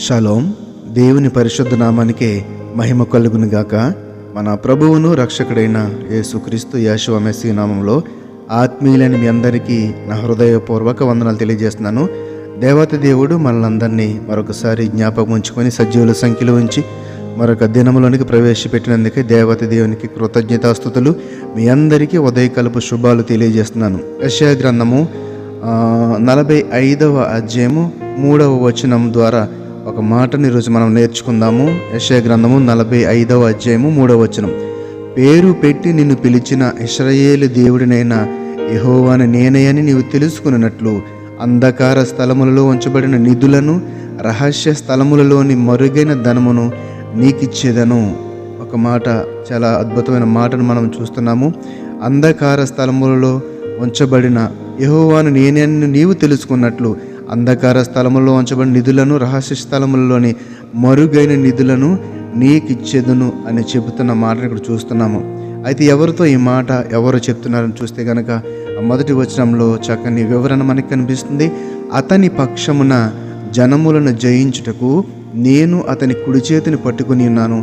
Shalom. దేవుని పరిశుద్ధ నామానికే మహిమ కలుగును గాక. మన ప్రభువును రక్షకుడైన యేసుక్రీస్తు యెషువా మెస్సీ నామంలో ఆత్మీయులైన మీ అందరికీ నా హృదయపూర్వక వందనాలు తెలియజేస్తున్నాను. దేవత దేవుడు మనలందరినీ మరొకసారి జ్ఞాపకం ఉంచుకొని సజీవుల సంఖ్యలో ఉంచి మరొక దినములోనికి ప్రవేశపెట్టినందుకే దేవత దేవునికి కృతజ్ఞతాస్తుతులు. మీ అందరికీ ఉదయకాలపు శుభాలు తెలియజేస్తున్నాను. యెషయా గ్రంథము 45వ అధ్యాయము 3వ వచనం ద్వారా ఒక మాటని ఈరోజు మనం నేర్చుకుందాము. యెషయా గ్రంథము 45వ అధ్యాయము 3వ వచనం. పేరు పెట్టి నిన్ను పిలిచిన ఇశ్రాయేలు దేవుడినైన యెహోవాను నేనే అని నీవు తెలుసుకున్నట్లు అంధకార స్థలములలో ఉంచబడిన నిధులను రహస్య స్థలములలోని మరుగైన ధనమును నీకిచ్చేదను. ఒక మాట, చాలా అద్భుతమైన మాటను మనం చూస్తున్నాము. అంధకార స్థలములలో ఉంచబడిన యెహోవాను నేనే అని నీవు తెలుసుకున్నట్లు అంధకార స్థలములలో ఉంచబడిన నిధులను రహస్య స్థలములలోని మరుగైన నిధులను నీకిచ్చేదను అని చెబుతున్న మాటను ఇక్కడ చూస్తున్నాము. అయితే ఎవరితో ఈ మాట ఎవరు చెప్తున్నారని చూస్తే కనుక మొదటి వచనంలో చక్కని వివరణ మనకి కనిపిస్తుంది. అతని పక్షమున జనములను జయించుటకు నేను అతని కుడి చేతిని పట్టుకుని ఉన్నాను.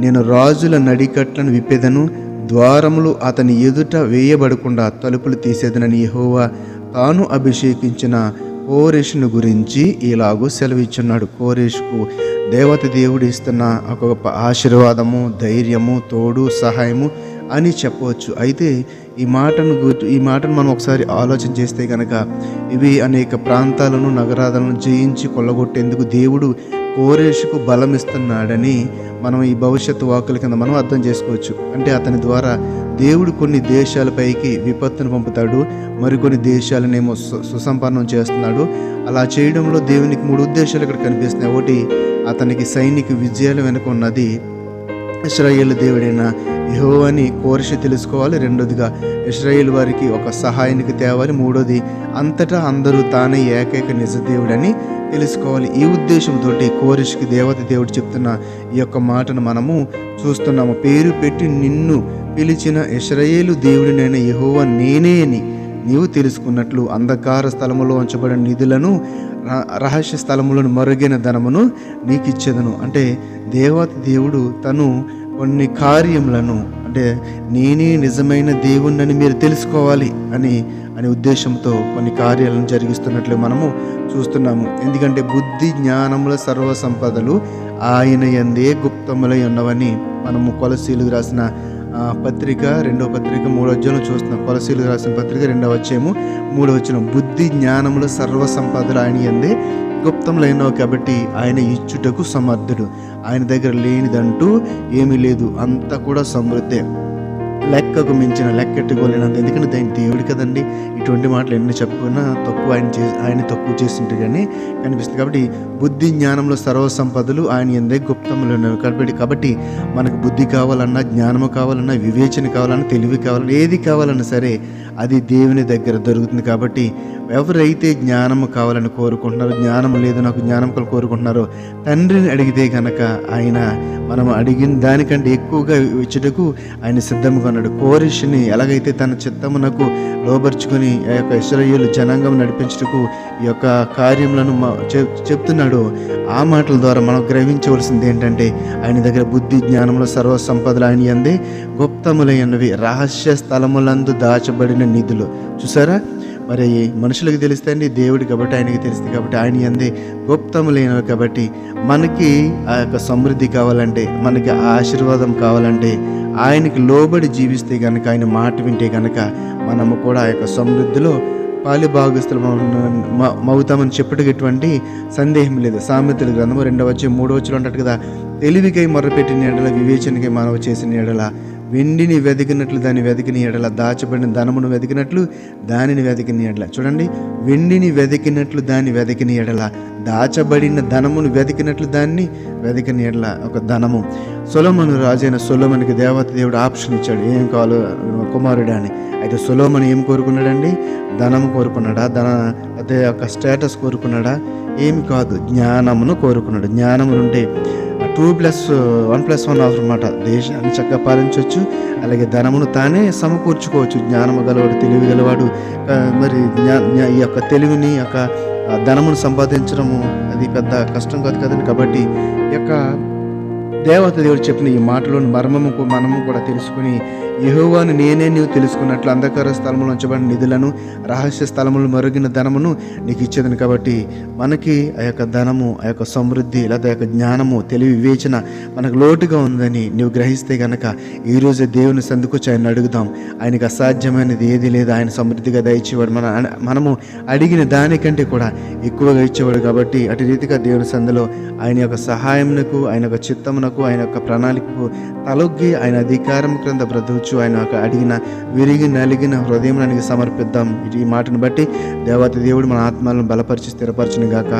నేను రాజుల నడికట్లను విప్పేదను, ద్వారములు అతని ఎదుట వేయబడకుండా తలుపులు తీసేదనని యెహోవా తాను అభిషేకించిన కోరెషును గురించి ఇలాగూ సెలవిచ్చున్నాడు. కోరెషుకు దేవత దేవుడు ఇస్తున్న ఒక గొప్ప ఆశీర్వాదము, ధైర్యము, తోడు, సహాయము అని చెప్పవచ్చు. అయితే ఈ మాటను మనం ఒకసారి ఆలోచన చేస్తే కనుక ఇవి అనేక ప్రాంతాలను, నగరాలను జయించి కొల్లగొట్టేందుకు దేవుడు కోరెషుకు బలం ఇస్తున్నాడని మనం ఈ భవిష్యత్తు వాక్కుల కింద మనం అర్థం చేసుకోవచ్చు. అంటే అతని ద్వారా దేవుడు కొన్ని దేశాలపైకి విపత్తును పంపుతాడు, మరికొన్ని దేశాలనేమో సుసంపన్నం చేస్తున్నాడు. అలా చేయడంలో దేవునికి 3 ఉద్దేశాలు ఇక్కడ కనిపిస్తున్నాయి. ఒకటి, అతనికి సైనిక విజయాలు వెనుక ఉన్నది ఇశ్రాయేలు దేవుడైన యెహోవాని కోరెషు తెలుసుకోవాలి. రెండోదిగా ఇశ్రాయేలు వారికి ఒక సహాయానికి తేవాలి. మూడోది, అంతటా అందరూ తానే ఏకైక నిజ దేవుడని తెలుసుకోవాలి. ఈ ఉద్దేశంతో కోరెషుకి దేవత దేవుడు చెప్తున్న ఈ యొక్క మాటను మనము చూస్తున్నాము. పేరు పెట్టి నిన్ను పిలిచిన ఇశ్రాయేలు దేవుడినైన యెహోవా నేనే అని నీవు తెలుసుకున్నట్లు అంధకార స్థలములో ఉంచబడిన నిధులను రహస్య స్థలములను మరుగైన ధనమును నీకు ఇచ్చేదను. అంటే దేవత దేవుడు తను కొన్ని కార్యములను, అంటే నేనే నిజమైన దేవుణ్ణని మీరు తెలుసుకోవాలి అని ఉద్దేశంతో కొన్ని కార్యాలను జరిగిస్తున్నట్లు మనము చూస్తున్నాము. ఎందుకంటే బుద్ధి జ్ఞానముల సర్వ సంపదలు ఆయన యందే గుప్తములై ఉన్నవని మనము కొలసీలకు రాసిన పత్రిక 2వ పత్రిక 3వ అధ్యాయంలో చూస్తున్నాం. కొలసీలకు రాసిన పత్రిక 2వ అధ్యాయము 3వ వచనం. బుద్ధి జ్ఞానముల సర్వ సంపదలు ఆయన యందే గుప్తములైనవి కాబట్టి ఆయన ఇచ్చుటకు సమర్థుడు. ఆయన దగ్గర లేనిదంటూ ఏమీ లేదు, అంతా కూడా సమృద్ధే, లెక్కకు మించిన లెక్కెట్టుకోలేనంత. ఎందుకంటే దాని దేవుడు కదండి. ఇటువంటి మాటలు ఎన్ని చెప్పుకున్నా తక్కువ ఆయన తక్కువ చేస్తుంటే కానీ కనిపిస్తుంది. కాబట్టి బుద్ధి జ్ఞానంలో సర్వ సంపదలు ఆయన ఎందే గుప్తములు ఉన్నవి. కాబట్టి మనకు బుద్ధి కావాలన్నా, జ్ఞానము కావాలన్నా, వివేచన కావాలన్నా, తెలివి కావాలన్నా, ఏది కావాలన్నా సరే అది దేవుని దగ్గర దొరుకుతుంది. కాబట్టి ఎవరైతే జ్ఞానము కావాలని కోరుకుంటున్నారో, జ్ఞానం లేదు నాకు జ్ఞానం కోరుకుంటున్నారో, తండ్రిని అడిగితే కనుక ఆయన మనం అడిగిన దానికంటే ఎక్కువగా ఇచ్చుటకు ఆయన సిద్ధంగా ఉన్నాడు. కోరెషుని ఎలాగైతే తన చిత్తమునకు లోబర్చుకొని ఆ యొక్క ఇశ్రాయేలు జనాంగం నడిపించుటకు ఈ యొక్క కార్యములను చెప్తున్నాడు. ఆ మాటల ద్వారా మనం గ్రహించవలసింది ఏంటంటే ఆయన దగ్గర బుద్ధి జ్ఞానంలో సర్వ సంపదలు ఆయన యందే గుప్తములైనవి, రహస్య స్థలములందు దాచబడిన నిధులు. చూసారా, మరి మనుషులకు తెలుస్తాయండి, దేవుడు కాబట్టి ఆయనకి తెలుస్తుంది. కాబట్టి ఆయన యందే గుప్తములైనవి. కాబట్టి మనకి ఆ యొక్క సమృద్ధి కావాలంటే, మనకి ఆశీర్వాదం కావాలంటే ఆయనకి లోబడి జీవిస్తే కనుక, ఆయన మాట వింటే కనుక మనము కూడా ఆ యొక్క సమృద్ధిలో పాలిభాగస్తులు మవుతామని చెప్పడానికి ఎటువంటి సందేహం లేదు. సామెతల గ్రంథము 2వ అధ్యాయం 3వ వచనం అంటాడు కదా, తెలివికై మొర్రపెట్టిన ఎడల, వివేచనకై మనవి చేసిన ఎడల, వెండిని వెతికినట్లు దాన్ని వెతికిన ఎడల, దాచబడిన ధనమును వెతికినట్లు దానిని వెతికిన ఎడల. చూడండి, వెండిని వెతికినట్లు దాన్ని వెతికిన ఎడల, దాచబడిన ధనమును వెతికినట్లు దాన్ని వెతికిన ఎడల ఒక ధనము. సొలొమోను రాజైన సొలొమోనుకి దేవత దేవుడు ఆప్షన్ ఇచ్చాడు, ఏం కావాలో కుమారుడు అని. అయితే సొలొమోను ఏం కోరుకున్నాడండి? ధనము కోరుకున్నాడా? అదే యొక్క స్టేటస్ కోరుకున్నాడా? ఏమి కాదు, జ్ఞానమును కోరుకున్నాడు. జ్ఞానములుంటే 2+1+1 అవసరం అన్నమాట. దేశాన్ని చక్కగా పాలించవచ్చు, అలాగే ధనమును తానే సమకూర్చుకోవచ్చు. జ్ఞానము గలవాడు, తెలివి గలవాడు మరి ఈ యొక్క తెలివిని యొక్క ధనమును సంపాదించడము అది పెద్ద కష్టం కాదు కదండి. కాబట్టి ఈ యొక్క దేవత దేవుడు చెప్పిన ఈ మాటలోని మర్మము మనము కూడా తెలుసుకుని, యెహోవాను నేనే నీవు తెలుసుకున్నట్లు అంధకార స్థలములో ఉంచబడిన నిధులను, రహస్య స్థలములు మరుగిన ధనమును నీకు ఇచ్చేదని. కాబట్టి మనకి ఆ యొక్క ధనము, ఆ యొక్క సమృద్ధి, లేదా ఆ యొక్క జ్ఞానము, తెలివి, వివేచన మనకు లోటుగా ఉందని నీవు గ్రహిస్తే గనక ఈరోజు దేవుని సందుకొచ్చి ఆయన అడుగుదాం. ఆయనకు అసాధ్యమైనది ఏది లేదు. ఆయన సమృద్ధిగా దయచేవాడు. మనము అడిగిన దానికంటే కూడా ఎక్కువగా ఇచ్చేవాడు. కాబట్టి అటు రీతిగా దేవుని సందులో ఆయన యొక్క సహాయమునకు, ఆయన యొక్క చిత్తమునకు, ఆయన యొక్క ప్రణాళికకు తలొగ్గి ఆయన అధికారం క్రింద బ్రతుకుచు ఆయన యొక్క అడిగిన విరిగి నలిగిన హృదయం ఆయనకి సమర్పిద్దాం. ఈ మాటను బట్టి దేవత దేవుడు మన ఆత్మలను బలపరిచి స్థిరపరచును గాక.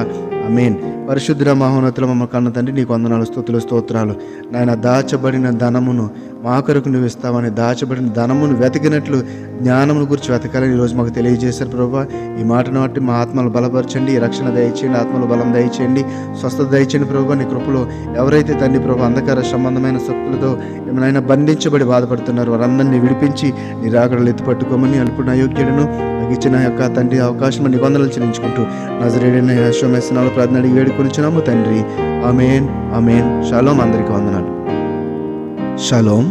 ఆమేన్. పరిశుద్ధ మహోన్నతుల మమ్మ కన్న తండ్రి, నీకు వందనాలు, స్తుతులు, స్తోత్రాలు. నాయన దాచబడిన ధనమును మా కొరకు నువ్వు ఇస్తావని, దాచబడిన ధనమును వెతికినట్లు జ్ఞానమును గురించి వెతకాలని ఈరోజు మాకు తెలియజేశారు ప్రభువా. ఈ మాటను బట్టి మా ఆత్మలు బలపరచండి, రక్షణ దయచేయండి, ఆత్మలు బలం దయచేయండి, స్వస్థత దయచేయండి ప్రభువా. నీ కృపలో ఎవరైతే తండ్రి ప్రభు అంధకార సంబంధమైన శక్తులతో ఏమైనా బంధించబడి బాధపడుతున్నారు వారందరినీ విడిపించి నీ రాకడలు ఎత్తుపట్టుకోమని అల్పున అయోగ్యుడును నాకు ఇచ్చిన యొక్క తండ్రి అవకాశం నిబంధనలు చెల్లించుకుంటూ నజరేయుడైన యేసు నామములో ప్రార్థన అడిగి వేడుకొనుచున్నాము తండ్రి. ఆమేన్, ఆమేన్. షాలోమ్. అందరికీ వందనాలు. షాలోమ్.